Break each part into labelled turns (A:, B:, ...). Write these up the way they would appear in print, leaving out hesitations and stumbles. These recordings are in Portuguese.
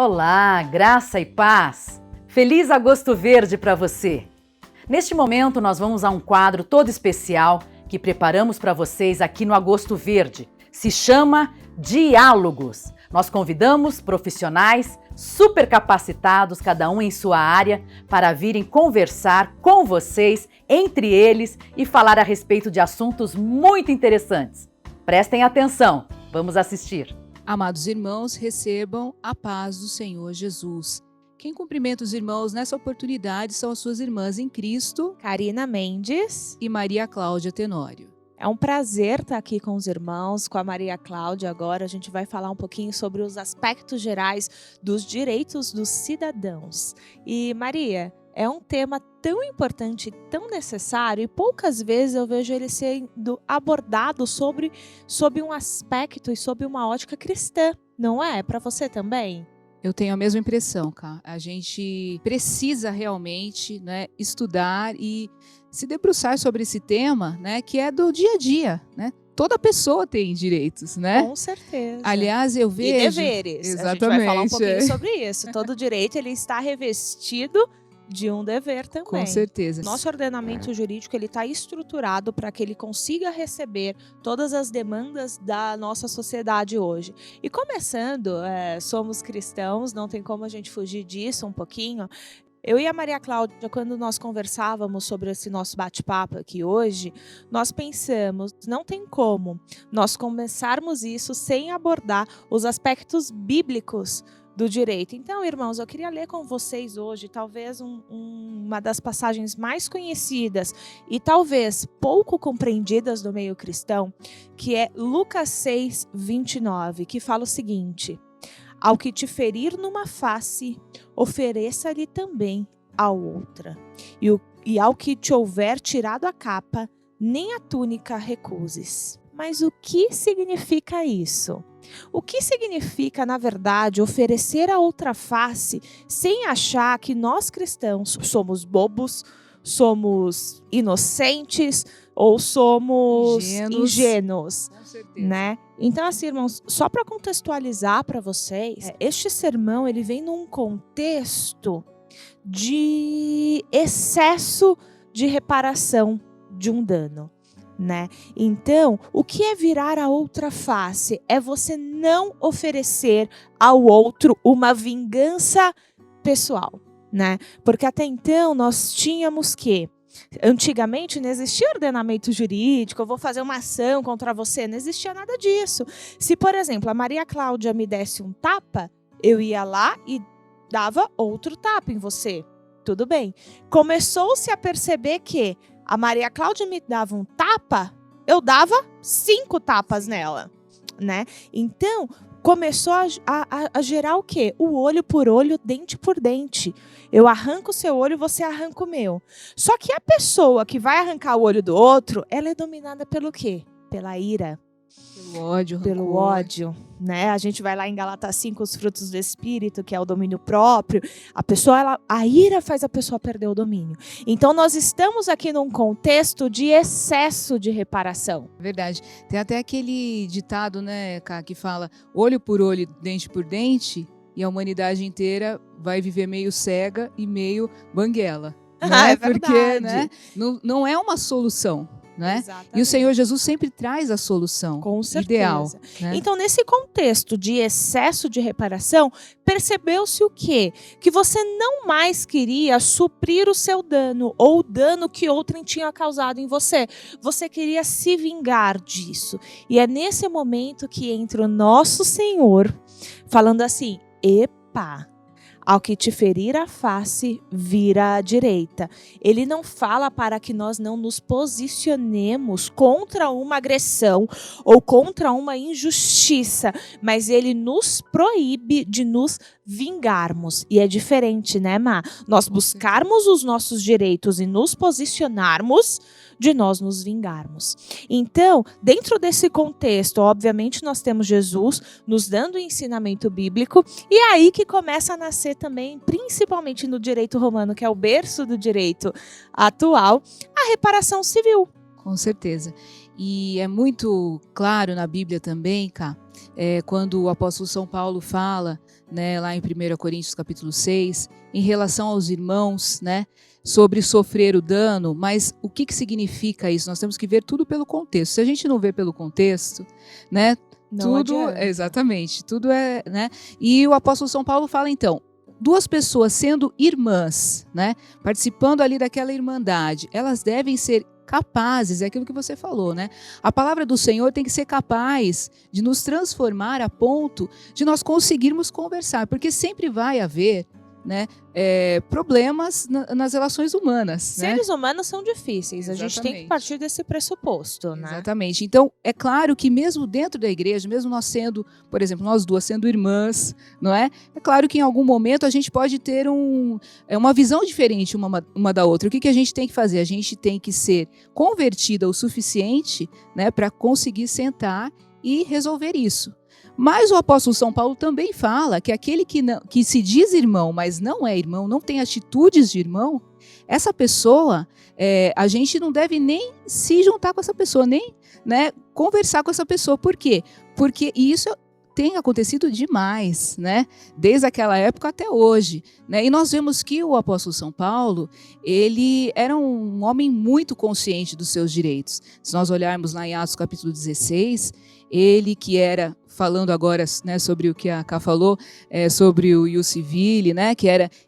A: Olá, graça e paz! Feliz Agosto Verde para você! Neste momento, nós vamos a um quadro todo especial que preparamos para vocês aqui no Agosto Verde. Se chama Diálogos. Nós convidamos profissionais super capacitados, cada um em sua área, para virem conversar com vocês, entre eles, e falar a respeito de assuntos muito interessantes. Prestem atenção, vamos assistir.
B: Amados irmãos, recebam a paz do Senhor Jesus. Quem cumprimenta os irmãos nessa oportunidade são as suas irmãs em Cristo,
C: Karina Mendes
B: e Maria Cláudia Tenório.
C: É um prazer estar aqui com os irmãos, com a Maria Cláudia. Agora a gente vai falar um pouquinho sobre os aspectos gerais dos direitos dos cidadãos. E Maria, é um tema tão importante, tão necessário, e poucas vezes eu vejo ele sendo abordado sob um aspecto e sob uma ótica cristã, não é? Para você também?
B: Eu tenho a mesma impressão, Cá. A gente precisa realmente, estudar e se debruçar sobre esse tema, que é do dia a dia, Toda pessoa tem direitos,
C: Com certeza.
B: Aliás, eu vejo...
C: E deveres.
B: Exatamente.
C: A gente vai falar um pouquinho sobre isso. Todo direito ele está revestido de um dever também.
B: Com certeza.
C: Nosso ordenamento jurídico ele está estruturado para que ele consiga receber todas as demandas da nossa sociedade hoje. E começando, somos cristãos, não tem como a gente fugir disso um pouquinho. Eu e a Maria Cláudia, quando nós conversávamos sobre esse nosso bate-papo aqui hoje, nós pensamos, não tem como nós começarmos isso sem abordar os aspectos bíblicos do direito. Então, irmãos, eu queria ler com vocês hoje, talvez uma das passagens mais conhecidas e talvez pouco compreendidas do meio cristão, que é Lucas 6, 29, que fala o seguinte: ao que te ferir numa face, ofereça-lhe também a outra. E ao que te houver tirado a capa, nem a túnica recuses. Mas o que significa isso? O que significa, na verdade, oferecer a outra face sem achar que nós cristãos somos bobos, somos inocentes ou somos ingênuos,
B: Com certeza.
C: né? Então, assim, irmãos, só para contextualizar para vocês, este sermão ele vem num contexto de excesso de reparação de um dano. Então, o que é virar a outra face? É você não oferecer ao outro uma vingança pessoal, Porque até então nós tínhamos que, antigamente não existia ordenamento jurídico, eu vou fazer uma ação contra você, não existia nada disso. Se, por exemplo, a Maria Cláudia me desse um tapa, eu ia lá e dava outro tapa em você. Tudo bem. Começou-se a perceber que a Maria Cláudia me dava um tapa, eu dava 5 tapas nela, Então, começou a gerar o quê? O olho por olho, dente por dente. Eu arranco o seu olho, você arranca o meu. Só que a pessoa que vai arrancar o olho do outro, ela é dominada pelo quê? Pela ira.
B: Pelo ódio.
C: Pelo
B: rancor.
C: ódio, A gente vai lá em Gálatas 5, os frutos do Espírito, que é o domínio próprio. A ira faz a pessoa perder o domínio. Então, nós estamos aqui num contexto de excesso de reparação.
B: Verdade. Tem até aquele ditado, Cá, que fala olho por olho, dente por dente, e a humanidade inteira vai viver meio cega e meio banguela.
C: É
B: Porque,
C: verdade.
B: não é uma solução.
C: Exatamente.
B: E o Senhor Jesus sempre traz a solução
C: Com certeza.
B: ideal.
C: Então, nesse contexto de excesso de reparação, percebeu-se o quê? Que você não mais queria suprir o seu dano ou o dano que outrem tinha causado em você. Você queria se vingar disso. E é nesse momento que entra o nosso Senhor falando assim: epa! Ao que te ferir a face, vira à direita. Ele não fala para que nós não nos posicionemos contra uma agressão ou contra uma injustiça, mas ele nos proíbe de nos vingarmos. E é diferente, Má? Nós buscarmos os nossos direitos e nos posicionarmos de nós nos vingarmos. Então, dentro desse contexto, obviamente nós temos Jesus nos dando o ensinamento bíblico, e é aí que começa a nascer também, principalmente no direito romano, que é o berço do direito atual, a reparação civil.
B: Com certeza. E é muito claro na Bíblia também, Cá, quando o apóstolo São Paulo fala né, lá em 1 Coríntios capítulo 6, em relação aos irmãos, né, sobre sofrer o dano, mas o que significa isso? Nós temos que ver tudo pelo contexto. Se a gente não vê pelo contexto, né,
C: Não adianta.
B: exatamente, tudo é, né? E o apóstolo São Paulo fala então, duas pessoas sendo irmãs, né, participando ali daquela irmandade, elas devem ser capazes, é aquilo que você falou, né? A palavra do Senhor tem que ser capaz de nos transformar a ponto de nós conseguirmos conversar, porque sempre vai haver, né, problemas nas relações humanas.
C: Seres
B: né?
C: humanos são difíceis, a gente tem que
B: Exatamente.
C: partir desse pressuposto, né?
B: Exatamente. Então, é claro que mesmo dentro da igreja, mesmo nós sendo, por exemplo, nós duas sendo irmãs, não é? É claro que em algum momento a gente pode ter uma visão diferente uma da outra. O que a gente tem que fazer? A gente tem que ser convertida o suficiente, né, para conseguir sentar e resolver isso. Mas o apóstolo São Paulo também fala que aquele que se diz irmão, mas não é irmão, não tem atitudes de irmão, essa pessoa, a gente não deve nem se juntar com essa pessoa, nem, né, conversar com essa pessoa. Por quê? Porque isso tem acontecido demais, né? Desde aquela época até hoje, né? E nós vemos que o apóstolo São Paulo, ele era um homem muito consciente dos seus direitos. Se nós olharmos lá em Atos capítulo 16, ele que era, falando agora, né, sobre o que a Ká falou, sobre o ius civile, né,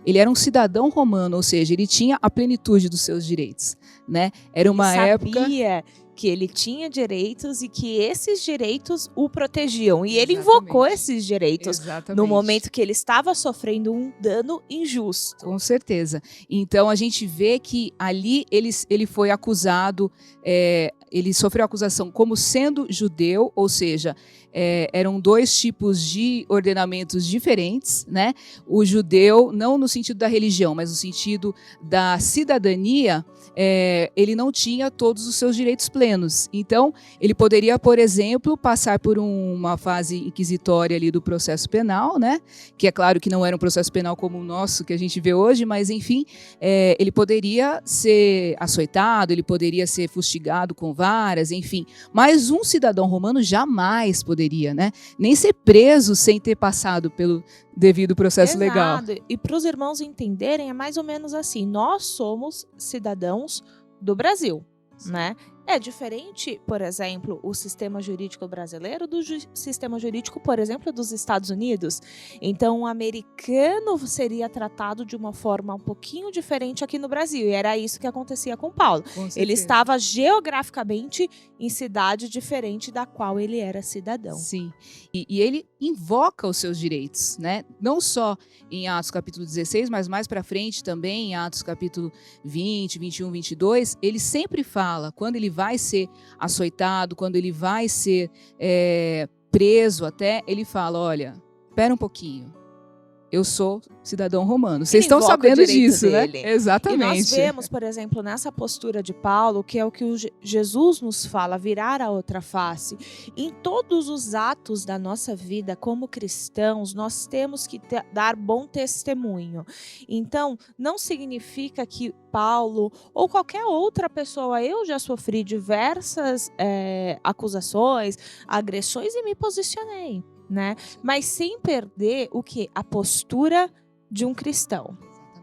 B: ele era um cidadão romano, ou seja, ele tinha a plenitude dos seus direitos, né? Era uma época...
C: sabia que ele tinha direitos e que esses direitos o protegiam. E ele
B: Exatamente.
C: invocou esses direitos
B: Exatamente.
C: no momento que ele estava sofrendo um dano injusto.
B: Com certeza. Então a gente vê que ali ele foi acusado, ele sofreu acusação como sendo judeu, ou seja, eram dois tipos de ordenamentos diferentes, né? O judeu, não no sentido da religião, mas no sentido da cidadania, ele não tinha todos os seus direitos plenos. Então, ele poderia, por exemplo, passar por uma fase inquisitória ali do processo penal, né? Que é claro que não era um processo penal como o nosso, que a gente vê hoje, mas enfim, ele poderia ser açoitado, ele poderia ser fustigado com varas, enfim. Mas um cidadão romano jamais poderia, né? Nem ser preso sem ter passado pelo devido processo legal.
C: E para os irmãos entenderem, é mais ou menos assim: nós somos cidadãos do Brasil, né? É diferente, por exemplo, o sistema jurídico brasileiro do sistema jurídico, por exemplo, dos Estados Unidos. Então, o americano seria tratado de uma forma um pouquinho diferente aqui no Brasil. E era isso que acontecia com Paulo. Ele estava geograficamente em cidade diferente da qual ele era cidadão.
B: Sim. E ele invoca os seus direitos, né? Não só em Atos capítulo 16, mas mais para frente também, em Atos capítulo 20, 21, 22, ele sempre fala, quando ele vai ser açoitado, quando ele vai ser preso até, ele fala, olha, espera um pouquinho, eu sou cidadão romano. Vocês estão sabendo disso, né? Exatamente.
C: E nós vemos, por exemplo, nessa postura de Paulo, que é o que Jesus nos fala, virar a outra face. Em todos os atos da nossa vida como cristãos, nós temos que dar bom testemunho. Então, não significa que Paulo ou qualquer outra pessoa, eu já sofri diversas acusações, agressões e me posicionei, né? Mas sem perder o que? A postura de um cristão,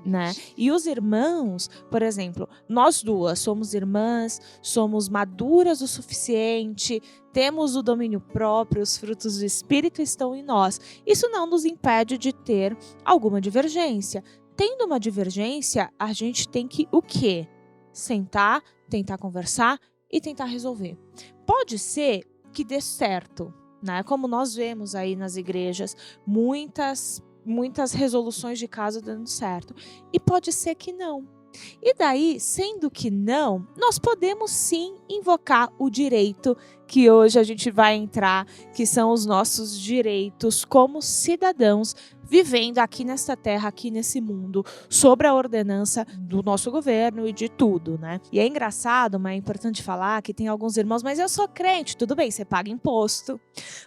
C: né? E os irmãos, por exemplo, nós duas somos irmãs, somos maduras o suficiente, temos o domínio próprio, os frutos do Espírito estão em nós. Isso não nos impede de ter alguma divergência. Tendo uma divergência, a gente tem que o quê? Sentar, tentar conversar e tentar resolver. Pode ser que dê certo, né? Como nós vemos aí nas igrejas, muitas resoluções de caso dando certo. E pode ser que não. E daí, sendo que não, nós podemos sim invocar o direito que hoje a gente vai entrar, que são os nossos direitos como cidadãos vivendo aqui nesta terra, aqui nesse mundo, sobre a ordenança do nosso governo e de tudo, né? E é engraçado, mas é importante falar que tem alguns irmãos, mas eu sou crente, tudo bem, você paga imposto,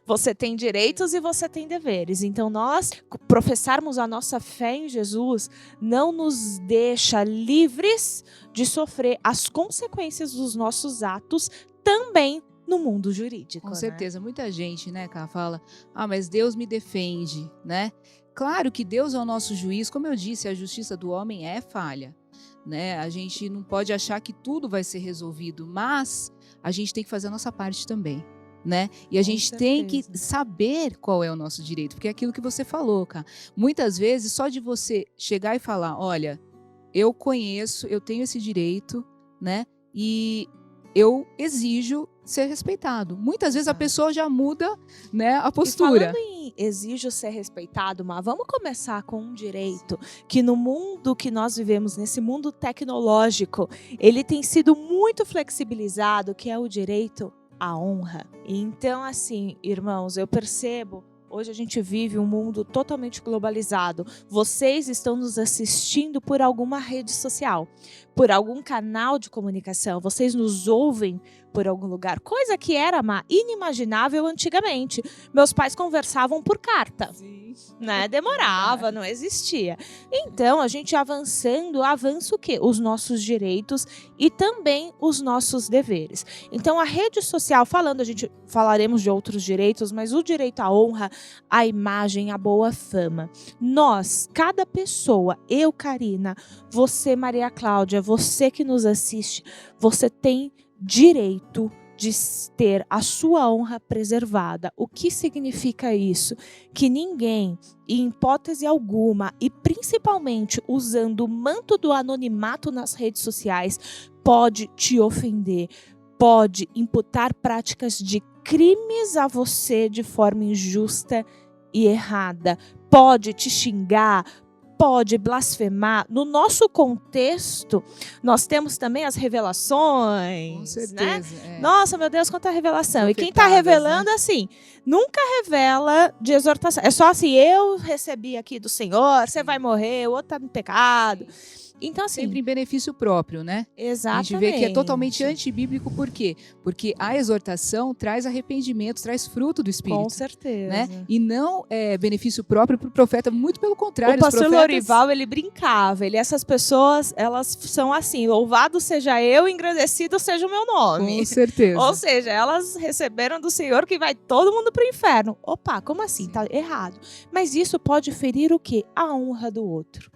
C: você tem direitos e você tem deveres. Então nós professarmos a nossa fé em Jesus não nos deixa livres de sofrer as consequências dos nossos atos também no mundo jurídico.
B: Com certeza, muita gente, né, Ká, fala, mas Deus me defende, né? Claro que Deus é o nosso juiz, como eu disse, a justiça do homem é falha, né? A gente não pode achar que tudo vai ser resolvido, mas a gente tem que fazer a nossa parte também, né? E a
C: Com
B: gente tem que
C: certeza.
B: saber qual é o nosso direito, porque é aquilo que você falou, cara. Muitas vezes, só de você chegar e falar, olha, eu conheço, eu tenho esse direito, né? E eu exijo ser respeitado. Muitas vezes a
C: Exato.
B: pessoa já muda, né, a
C: E
B: postura.
C: falando em exijo ser respeitado, Má, vamos começar com um direito que no mundo que nós vivemos, nesse mundo tecnológico, ele tem sido muito flexibilizado, que é o direito à honra. Então, assim, irmãos, eu percebo. Hoje a gente vive um mundo totalmente globalizado. Vocês estão nos assistindo por alguma rede social, por algum canal de comunicação. Vocês nos ouvem por algum lugar. Coisa que era inimaginável antigamente. Meus pais conversavam por carta. Né? Demorava, não existia. Então, a gente avançando, avança o quê? Os nossos direitos e também os nossos deveres. Então, a rede social, a gente falaremos de outros direitos, mas o direito à honra, à imagem, à boa fama. Nós, cada pessoa, eu, Karina, você, Maria Cláudia, você que nos assiste, você tem direito de ter a sua honra preservada. O que significa isso? Que ninguém, em hipótese alguma, e principalmente usando o manto do anonimato nas redes sociais, pode te ofender, pode imputar práticas de crimes a você de forma injusta e errada, pode te xingar, pode blasfemar. No nosso contexto, nós temos também as revelações.
B: Com
C: Né?
B: certeza.
C: Nossa, meu Deus, quanta revelação. E quem está
B: Profetadas,
C: revelando, assim, nunca revela de exortação. É só assim, eu recebi aqui do Senhor, você vai morrer, o outro está no pecado. Então, assim,
B: Sempre em benefício próprio, né?
C: exatamente.
B: A gente vê que é totalmente antibíblico, por quê? Porque a exortação traz arrependimento, traz fruto do Espírito.
C: Com certeza.
B: Né? E não é benefício próprio para o profeta, muito pelo contrário.
C: O pastor
B: os profetas...
C: Lorival, ele brincava. Essas pessoas, elas são assim, louvado seja eu, engrandecido seja o meu nome.
B: Com certeza.
C: Ou seja, elas receberam do Senhor que vai todo mundo para o inferno. Opa, como assim? Tá errado. Mas isso pode ferir o quê? A honra do outro.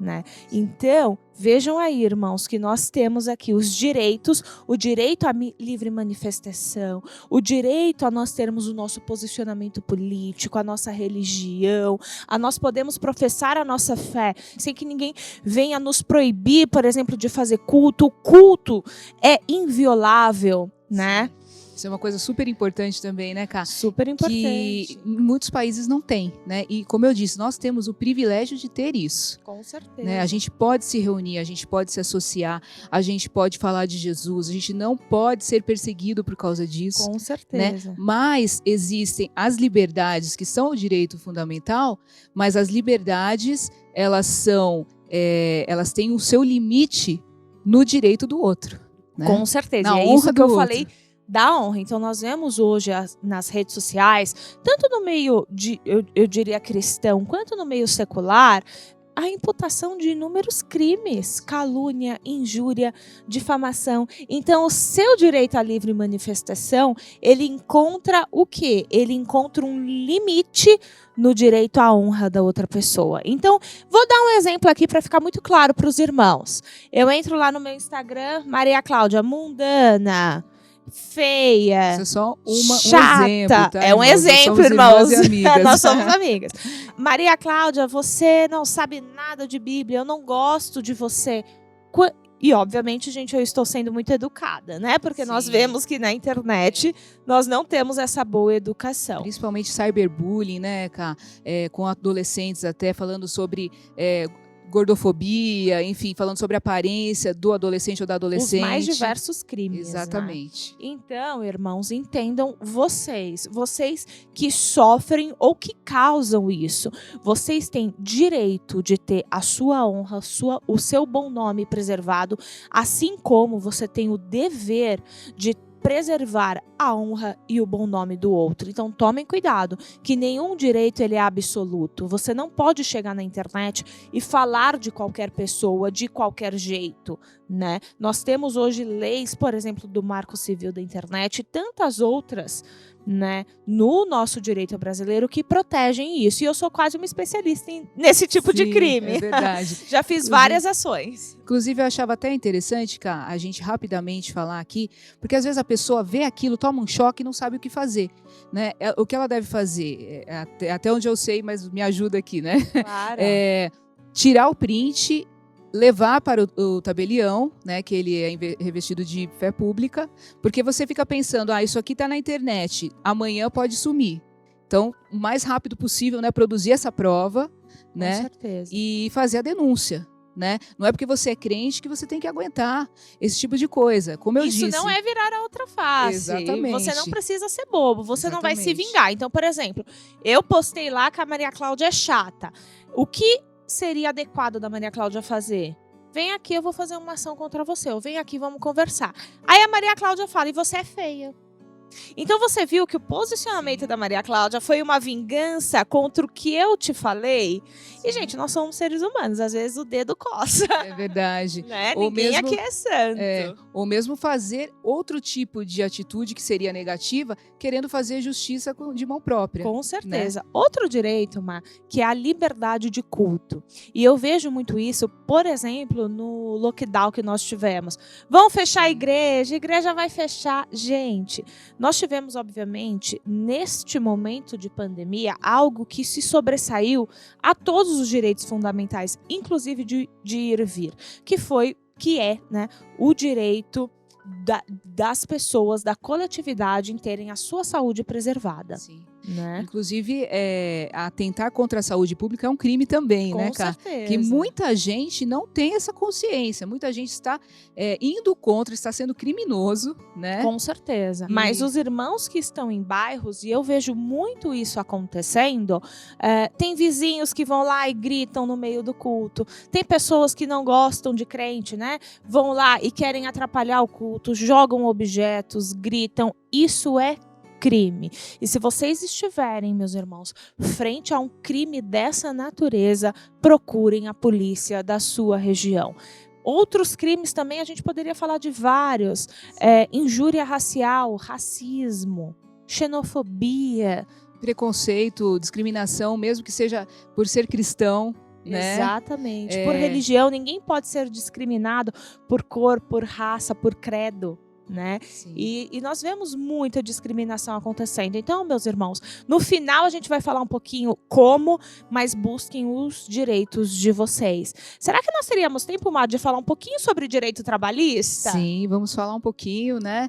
C: Né? Então, vejam aí, irmãos, que nós temos aqui os direitos, o direito à livre manifestação, o direito a nós termos o nosso posicionamento político, a nossa religião, a nós podemos professar a nossa fé, sem que ninguém venha nos proibir, por exemplo, de fazer culto. O culto é inviolável, né?
B: Isso é uma coisa super importante também, né, Cá?
C: Super importante.
B: Que muitos países não têm, né? E como eu disse, nós temos o privilégio de ter isso.
C: Com certeza.
B: Né? A gente pode se reunir, a gente pode se associar, a gente pode falar de Jesus, a gente não pode ser perseguido por causa disso.
C: Com certeza.
B: Né? Mas existem as liberdades, que são o direito fundamental, mas as liberdades, elas têm o seu limite no direito do outro. Né?
C: Com certeza.
B: Na
C: e é
B: honra
C: isso que
B: do
C: eu
B: outro.
C: falei da honra. Então, nós vemos hoje nas redes sociais, tanto no meio, eu diria, cristão, quanto no meio secular, a imputação de inúmeros crimes, calúnia, injúria, difamação. Então, o seu direito à livre manifestação, ele encontra o quê? Ele encontra um limite no direito à honra da outra pessoa. Então, vou dar um exemplo aqui para ficar muito claro para os irmãos. Eu entro lá no meu Instagram, Maria Cláudia, mundana, feia,
B: Isso é só
C: chata.
B: um exemplo, tá?
C: É um
B: irmãos?
C: exemplo,
B: Nós somos
C: irmãos.
B: irmãs e amigas.
C: Nós somos amigas. Maria Cláudia, você não sabe nada de Bíblia, eu não gosto de você. E, obviamente, gente, eu estou sendo muito educada, né? Porque nós
B: Sim.
C: vemos que na internet nós não temos essa boa educação.
B: Principalmente cyberbullying, né, Cá? Com adolescentes até, falando sobre gordofobia, enfim, falando sobre a aparência do adolescente ou da adolescente.
C: Os mais diversos crimes.
B: Exatamente.
C: Né? Então, irmãos, entendam vocês que sofrem ou que causam isso. Vocês têm direito de ter a sua honra, o seu bom nome preservado, assim como você tem o dever de preservar a honra e o bom nome do outro. Então tomem cuidado, que nenhum direito ele é absoluto. Você não pode chegar na internet e falar de qualquer pessoa de qualquer jeito, né? Nós temos hoje leis, por exemplo, do Marco Civil da Internet e tantas outras né, no nosso direito brasileiro que protegem isso. E eu sou quase uma especialista nesse tipo de
B: Sim,
C: crime.
B: É verdade.
C: Já fiz várias ações.
B: Inclusive, eu achava até interessante, Cá, a gente rapidamente falar aqui, porque às vezes a pessoa vê aquilo, toma um choque e não sabe o que fazer, né? O que ela deve fazer, até onde eu sei, mas me ajuda aqui, né?
C: Claro.
B: Tirar o print, levar para o tabelião, né, que ele é revestido de fé pública, porque você fica pensando, isso aqui está na internet, amanhã pode sumir. Então, o mais rápido possível, né, produzir essa prova, né,
C: Com certeza.
B: e fazer a denúncia. Né? Não é porque você é crente que você tem que aguentar esse tipo de coisa. Como eu disse.
C: Isso não é virar a outra face.
B: Exatamente.
C: Você não precisa ser bobo, você
B: Exatamente.
C: não vai se vingar. Então, por exemplo, eu postei lá que a Maria Cláudia é chata. O que seria adequado da Maria Cláudia fazer? Vem aqui, eu vou fazer uma ação contra você. Ou vem aqui, vamos conversar. Aí a Maria Cláudia fala, e você é feia. Então você viu que o posicionamento da Maria Cláudia foi uma vingança contra o que eu te falei? E, gente, nós somos seres humanos, às vezes o dedo coça.
B: É verdade.
C: Né?
B: Ou
C: Ninguém
B: mesmo,
C: aqui é santo.
B: Ou mesmo fazer outro tipo de atitude que seria negativa, querendo fazer justiça de mão própria.
C: Com certeza. Né? Outro direito, Má, que é a liberdade de culto. E eu vejo muito isso, por exemplo, no lockdown que nós tivemos. Vão fechar a igreja vai fechar. Gente, nós tivemos, obviamente, neste momento de pandemia, algo que se sobressaiu a todos os direitos fundamentais, inclusive de ir e vir, que é, né, o direito das pessoas, da coletividade em terem a sua saúde preservada.
B: Sim.
C: Né?
B: Inclusive, atentar contra a saúde pública é um crime também, né, Cá?
C: Com certeza.
B: Que muita gente não tem essa consciência. Muita gente está indo contra, está sendo criminoso, né?
C: Com certeza. Mas os irmãos que estão em bairros, e eu vejo muito isso acontecendo, tem vizinhos que vão lá e gritam no meio do culto. Tem pessoas que não gostam de crente, né? Vão lá e querem atrapalhar o culto, jogam objetos, gritam. Isso é crime. E se vocês estiverem, meus irmãos, frente a um crime dessa natureza, procurem a polícia da sua região. Outros crimes também, a gente poderia falar de vários. Injúria racial, racismo, xenofobia.
B: Preconceito, discriminação, mesmo que seja por ser cristão. Né?
C: Exatamente. Por religião, ninguém pode ser discriminado por cor, por raça, por credo. Né? E nós vemos muita discriminação acontecendo. Então, meus irmãos, no final a gente vai falar um pouquinho como, mas busquem os direitos de vocês. Será que nós teríamos tempo, Má, de falar um pouquinho sobre direito trabalhista?
B: Sim, vamos falar um pouquinho, né?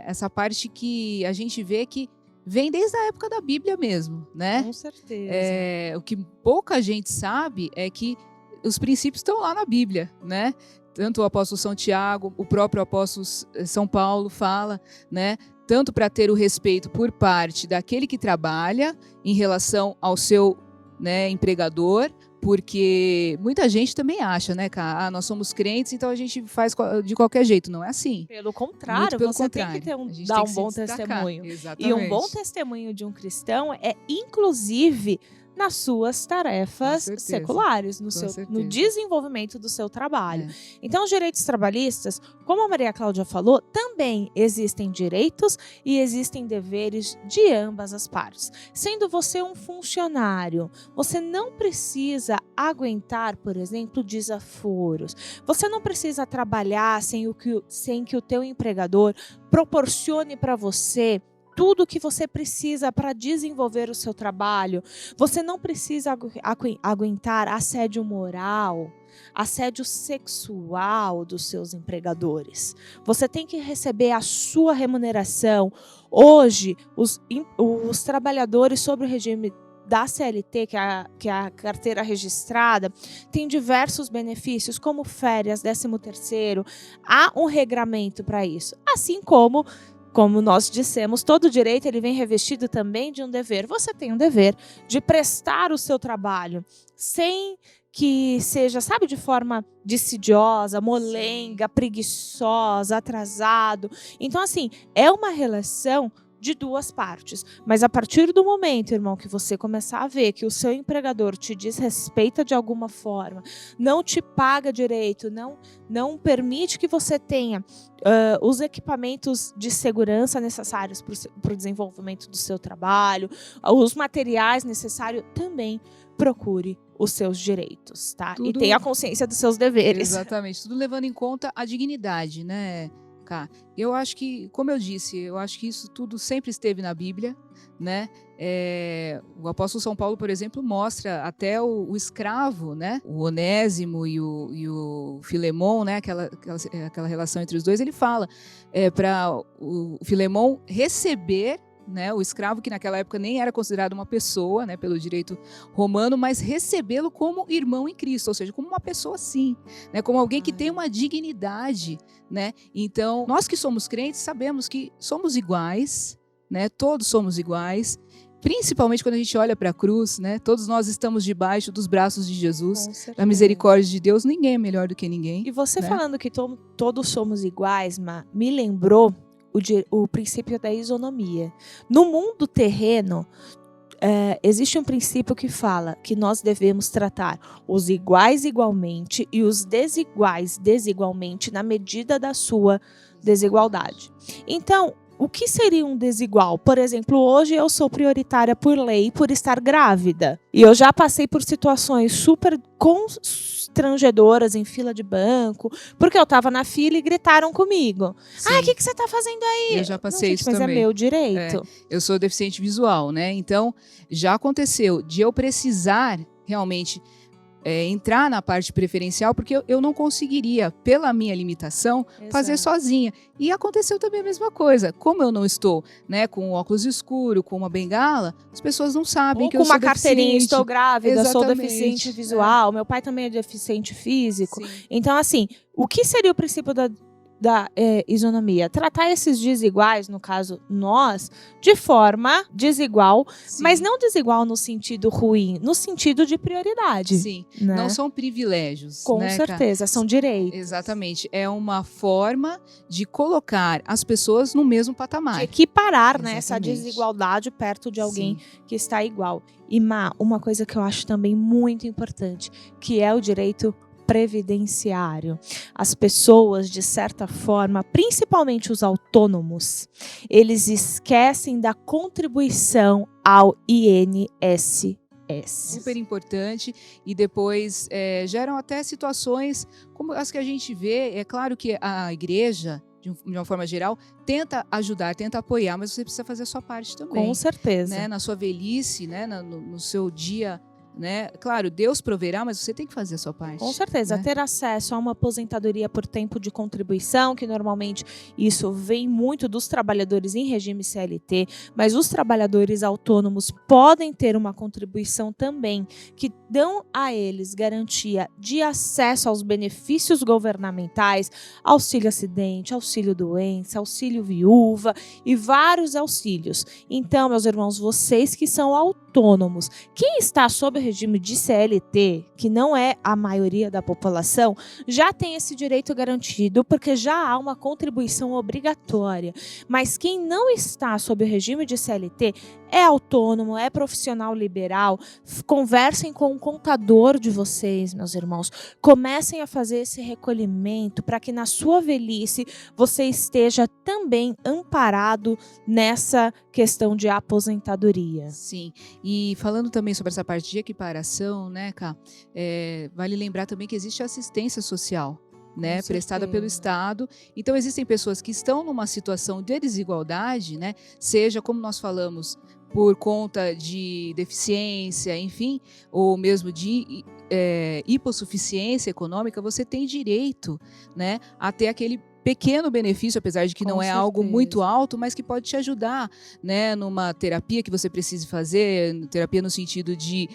B: Essa parte que a gente vê que vem desde a época da Bíblia mesmo, né?
C: Com certeza.
B: O que pouca gente sabe é que os princípios estão lá na Bíblia, né? Tanto o apóstolo São Tiago, o próprio apóstolo São Paulo fala, né? Tanto para ter o respeito por parte daquele que trabalha em relação ao seu, né, empregador, porque muita gente também acha, né, cara, nós somos crentes, então a gente faz de qualquer jeito. Não é assim.
C: Pelo contrário, você tem que dar um bom testemunho.
B: Exatamente.
C: E um bom testemunho de um cristão é, inclusive, nas suas tarefas seculares, no desenvolvimento do seu trabalho. Então, os direitos trabalhistas, como a Maria Cláudia falou, também existem direitos e existem deveres de ambas as partes. Sendo você um funcionário, você não precisa aguentar, por exemplo, desaforos. Você não precisa trabalhar sem que o teu empregador proporcione para você tudo o que você precisa para desenvolver o seu trabalho. Você não precisa aguentar assédio moral, assédio sexual dos seus empregadores. Você tem que receber a sua remuneração. Hoje, os trabalhadores sob o regime da CLT, que é a carteira registrada, tem diversos benefícios, como férias, 13º. Há um regramento para isso. Assim como nós dissemos, todo direito ele vem revestido também de um dever. Você tem um dever de prestar o seu trabalho sem que seja, sabe, de forma dissidiosa, molenga, preguiçosa, atrasado. Então, assim, é uma relação de duas partes. Mas a partir do momento, irmão, que você começar a ver que o seu empregador te desrespeita de alguma forma, não te paga direito, não permite que você tenha os equipamentos de segurança necessários para o desenvolvimento do seu trabalho, os materiais necessários, também procure os seus direitos, tá? E tenha a consciência dos seus deveres.
B: Exatamente, tudo levando em conta a dignidade, né, Cá? Eu acho que, como eu disse, eu acho que isso tudo sempre esteve na Bíblia, né? O apóstolo São Paulo, por exemplo, mostra até o escravo, né? O Onésimo e o Filemon, né? Aquela relação entre os dois, ele fala para o Filemon receber, né, o escravo, que naquela época nem era considerado uma pessoa, né, pelo direito romano, mas recebê-lo como irmão em Cristo, ou seja, como uma pessoa assim, né, como alguém que tem uma dignidade, né? Então, nós que somos crentes sabemos que somos iguais, né? Todos somos iguais. Principalmente quando a gente olha para a cruz, né? Todos nós estamos debaixo dos braços de Jesus, da misericórdia de Deus. Ninguém é melhor do que ninguém.
C: E você,
B: né?
C: falando que todos somos iguais, me lembrou o princípio da isonomia. No mundo terreno, existe um princípio que fala que nós devemos tratar os iguais igualmente e os desiguais desigualmente na medida da sua desigualdade. Então, o que seria um desigual? Por exemplo, hoje eu sou prioritária por lei por estar grávida. E eu já passei por situações super constrangedoras em fila de banco, porque eu estava na fila e gritaram comigo.
B: Sim.
C: Ah, o que você está fazendo aí?
B: Eu já passei
C: Não, gente,
B: isso
C: mas
B: também.
C: é meu direito.
B: Eu sou deficiente visual, né? Então, já aconteceu de eu precisar realmente entrar na parte preferencial, porque eu não conseguiria, pela minha limitação, fazer sozinha. E aconteceu também a mesma coisa. Como eu não estou, né, com óculos escuro, com uma bengala, as pessoas não sabem
C: Ou
B: que
C: com
B: eu sou
C: uma carteirinha,
B: deficiente.
C: estou grávida, sou
B: Exatamente.
C: deficiente visual, meu pai também é deficiente físico.
B: Sim.
C: Então, assim, o que seria o princípio da isonomia? Tratar esses desiguais, no caso nós, de forma desigual,
B: Sim.
C: mas não desigual no sentido ruim, no sentido de prioridade.
B: Sim,
C: né?
B: não são privilégios.
C: Com
B: né,
C: certeza, são direitos.
B: Exatamente, é uma forma de colocar as pessoas no mesmo patamar.
C: De equiparar, né, essa
B: Exatamente.
C: desigualdade perto de alguém
B: Sim.
C: que está igual. E, uma coisa que eu acho também muito importante, que é o direito previdenciário. As pessoas, de certa forma, principalmente os autônomos, eles esquecem da contribuição ao INSS.
B: Super importante, e depois geram até situações como as que a gente vê. É claro que a igreja, de uma forma geral, tenta ajudar, tenta apoiar, mas você precisa fazer a sua parte também.
C: Com certeza.
B: Né? Na sua velhice, né? no seu dia, né? Claro, Deus proverá, mas você tem que fazer a sua parte.
C: Com certeza,
B: né?
C: ter acesso a uma aposentadoria por tempo de contribuição, que normalmente isso vem muito dos trabalhadores em regime CLT, mas os trabalhadores autônomos podem ter uma contribuição também, que dão a eles garantia de acesso aos benefícios governamentais, auxílio acidente, auxílio doença, auxílio viúva e vários auxílios. Então, meus irmãos, vocês que são autônomos, quem está sob o regime de CLT, que não é a maioria da população, já tem esse direito garantido, porque já há uma contribuição obrigatória. Mas quem não está sob o regime de CLT é autônomo, é profissional liberal, conversem com o contador de vocês, meus irmãos. Comecem a fazer esse recolhimento para que na sua velhice você esteja também amparado nessa questão de aposentadoria.
B: Sim, e falando também sobre essa parte de equiparação, né, Cá, vale lembrar também que existe assistência social, né, prestada pelo Estado. Então existem pessoas que estão numa situação de desigualdade, né, seja, como nós falamos, por conta de deficiência, enfim, ou mesmo de hipossuficiência econômica. Você tem direito, né, a ter aquele pequeno benefício, apesar de que não é algo muito alto, mas que pode te ajudar, né, numa terapia que você precise fazer, terapia no sentido de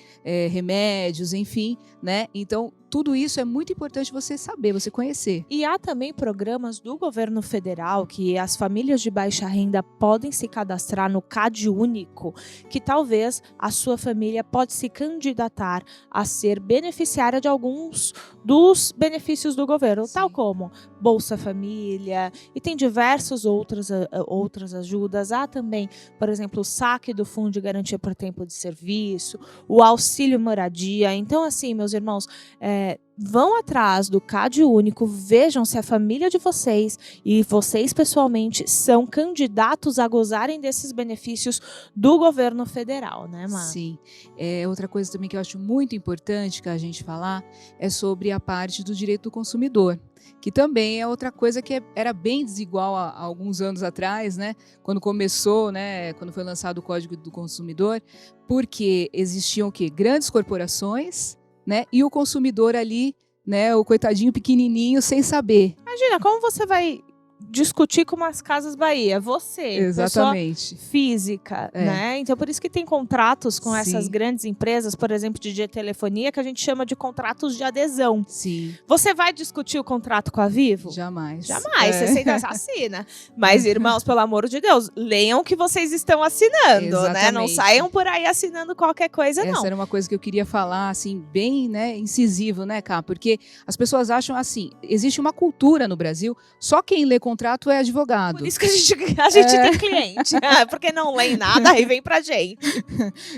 B: remédios, enfim, né? Então, tudo isso é muito importante você saber, você conhecer.
C: E há também programas do governo federal que as famílias de baixa renda podem se cadastrar no CadÚnico, que talvez a sua família pode se candidatar a ser beneficiária de alguns dos benefícios do governo, tal como Bolsa Família, e tem diversas outras ajudas. Há também, por exemplo, o saque do Fundo de Garantia por Tempo de Serviço, o auxílio moradia. Então, assim, meus irmãos, vão atrás do CadÚnico, vejam se a família de vocês e vocês pessoalmente são candidatos a gozarem desses benefícios do governo federal, né, Má?
B: Sim. Outra coisa também que eu acho muito importante que a gente falar é sobre a parte do direito do consumidor, que também é outra coisa que era bem desigual há alguns anos atrás, né? Quando começou, né? Quando foi lançado o Código do Consumidor, porque existiam o quê? Grandes corporações, né? E o consumidor ali, né? O coitadinho pequenininho, sem saber.
C: Imagina, como você vai discutir com umas Casas Bahia? Você,
B: Exatamente.
C: pessoa física, né? Então, por isso que tem contratos com essas
B: Sim.
C: grandes empresas, por exemplo, de telefonia, que a gente chama de contratos de adesão.
B: Sim.
C: Você vai discutir o contrato com a Vivo?
B: Jamais.
C: Jamais, você senta assina. Mas, irmãos, pelo amor de Deus, leiam o que vocês estão assinando, né? Não
B: Exatamente.
C: saiam por aí assinando qualquer coisa, não.
B: Essa era uma coisa que eu queria falar, assim, bem, né, incisivo, né, Cá? Porque as pessoas acham assim, existe uma cultura no Brasil, só quem lê contrato é advogado.
C: Por isso que a gente tem cliente. Porque não lê nada, aí vem pra gente.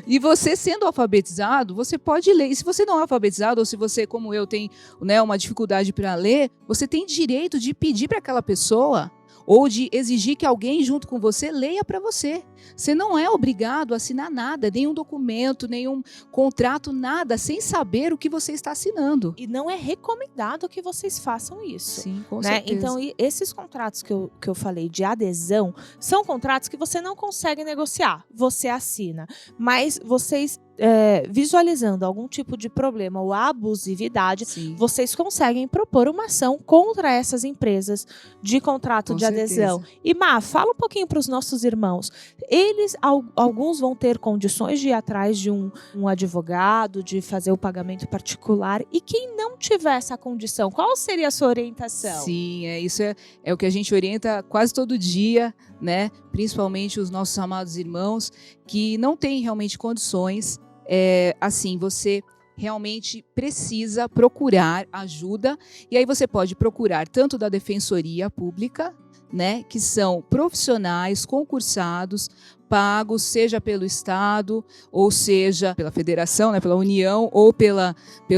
B: E você sendo alfabetizado, você pode ler. E se você não é alfabetizado, ou se você, como eu, tem, né, uma dificuldade para ler, você tem direito de pedir para aquela pessoa ou de exigir que alguém junto com você leia para você. Você não é obrigado a assinar nada, nenhum documento, nenhum contrato, nada, sem saber o que você está assinando.
C: E não é recomendado que vocês façam isso.
B: Sim, com
C: né?
B: certeza.
C: Então, esses contratos que eu falei de adesão são contratos que você não consegue negociar. Você assina. Mas vocês, visualizando algum tipo de problema ou abusividade,
B: Sim.
C: vocês conseguem propor uma ação contra essas empresas de contrato
B: Com
C: de adesão.
B: certeza.
C: E, Má, fala um pouquinho para os nossos irmãos. Alguns vão ter condições de ir atrás de um advogado, de fazer o pagamento particular. E quem não tiver essa condição, qual seria a sua orientação?
B: Sim, isso é o que a gente orienta quase todo dia, né? Principalmente os nossos amados irmãos que não têm realmente condições. Assim, você realmente precisa procurar ajuda, e aí você pode procurar tanto da Defensoria Pública, né, que são profissionais concursados, pagos, seja pelo Estado, ou seja pela Federação, né, pela União, ou pelo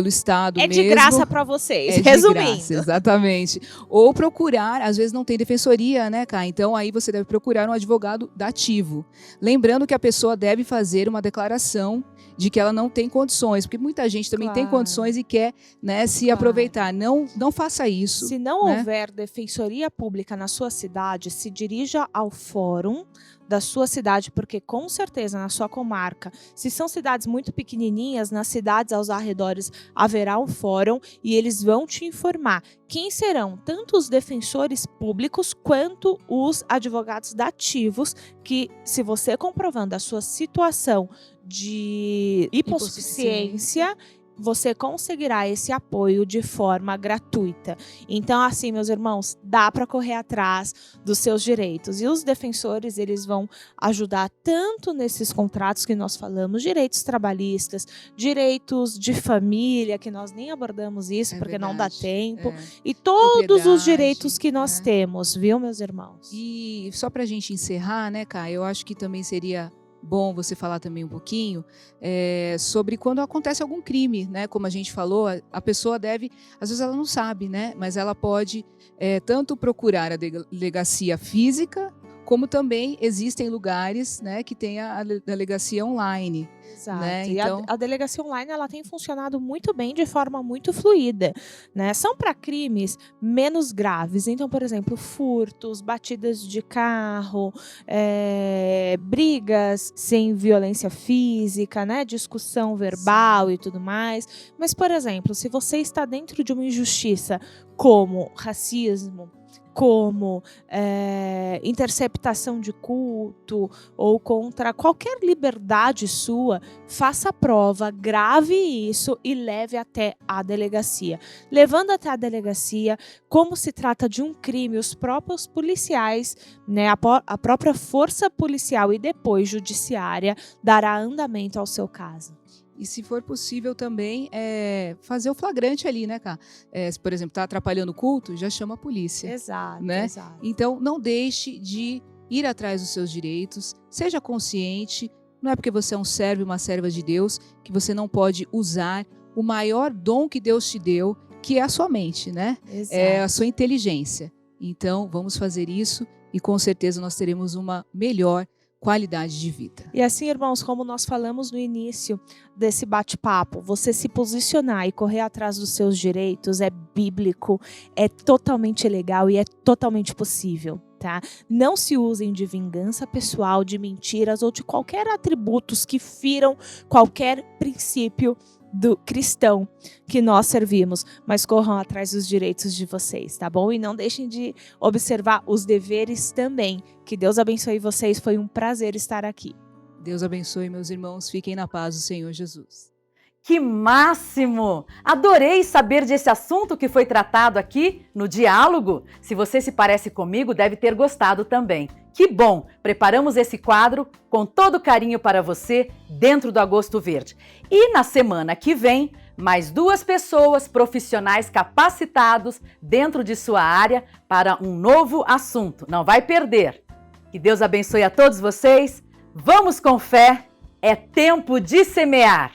B: Estado mesmo.
C: É de graça para vocês,
B: É de
C: resumindo.
B: graça, exatamente. Ou procurar, às vezes não tem defensoria, né, Cá? Então aí você deve procurar um advogado dativo. Lembrando que a pessoa deve fazer uma declaração de que ela não tem condições, porque muita gente também tem condições e quer, né, se aproveitar. Não faça isso.
C: Se não
B: né?
C: houver defensoria pública na sua cidade, se dirija ao fórum da sua cidade, porque com certeza na sua comarca, se são cidades muito pequenininhas, nas cidades aos arredores haverá um fórum e eles vão te informar quem serão tanto os defensores públicos quanto os advogados dativos, que se você comprovando a sua situação de hipossuficiência, você conseguirá esse apoio de forma gratuita. Então, assim, meus irmãos, dá para correr atrás dos seus direitos. E os defensores, eles vão ajudar tanto nesses contratos que nós falamos, direitos trabalhistas, direitos de família, que nós nem abordamos isso, porque não dá tempo, e todos os direitos que nós temos, viu, meus irmãos?
B: E só para a gente encerrar, né, Cá, eu acho que também seria bom você falar também um pouquinho sobre quando acontece algum crime, né? Como a gente falou, a pessoa deve, às vezes ela não sabe, né? Mas ela pode tanto procurar a delegacia física, como também existem lugares, né, que tem a delegacia online.
C: Exato.
B: Né?
C: E
B: então,
C: a delegacia online ela tem funcionado muito bem, de forma muito fluida, né? São para crimes menos graves. Então, por exemplo, furtos, batidas de carro, brigas sem violência física, né? Discussão verbal e tudo mais. Mas, por exemplo, se você está dentro de uma injustiça como racismo, como interceptação de culto ou contra qualquer liberdade sua, faça a prova, grave isso e leve até a delegacia. Levando até a delegacia, como se trata de um crime, os próprios policiais, né, a própria força policial e depois judiciária dará andamento ao seu caso.
B: E se for possível também fazer o flagrante ali, né, Cá? Se, por exemplo, está atrapalhando o culto, já chama a polícia.
C: Exato,
B: né?
C: exato.
B: Então, não deixe de ir atrás dos seus direitos, seja consciente, não é porque você é um servo e uma serva de Deus que você não pode usar o maior dom que Deus te deu, que é a sua mente, né?
C: Exato.
B: É a sua inteligência. Então, vamos fazer isso e com certeza nós teremos uma melhor qualidade de vida.
C: E assim, irmãos, como nós falamos no início desse bate-papo, você se posicionar e correr atrás dos seus direitos é bíblico, é totalmente legal e é totalmente possível, tá? Não se usem de vingança pessoal, de mentiras ou de qualquer atributos que firam qualquer princípio do cristão que nós servimos, mas corram atrás dos direitos de vocês, tá bom? E não deixem de observar os deveres também. Que Deus abençoe vocês, foi um prazer estar aqui.
B: Deus abençoe, meus irmãos, fiquem na paz do Senhor Jesus.
A: Que máximo! Adorei saber desse assunto que foi tratado aqui no diálogo. Se você se parece comigo, deve ter gostado também. Que bom! Preparamos esse quadro com todo carinho para você dentro do Agosto Verde. E na semana que vem, mais 2 pessoas profissionais capacitados dentro de sua área para um novo assunto. Não vai perder! Que Deus abençoe a todos vocês. Vamos com fé! É tempo de semear!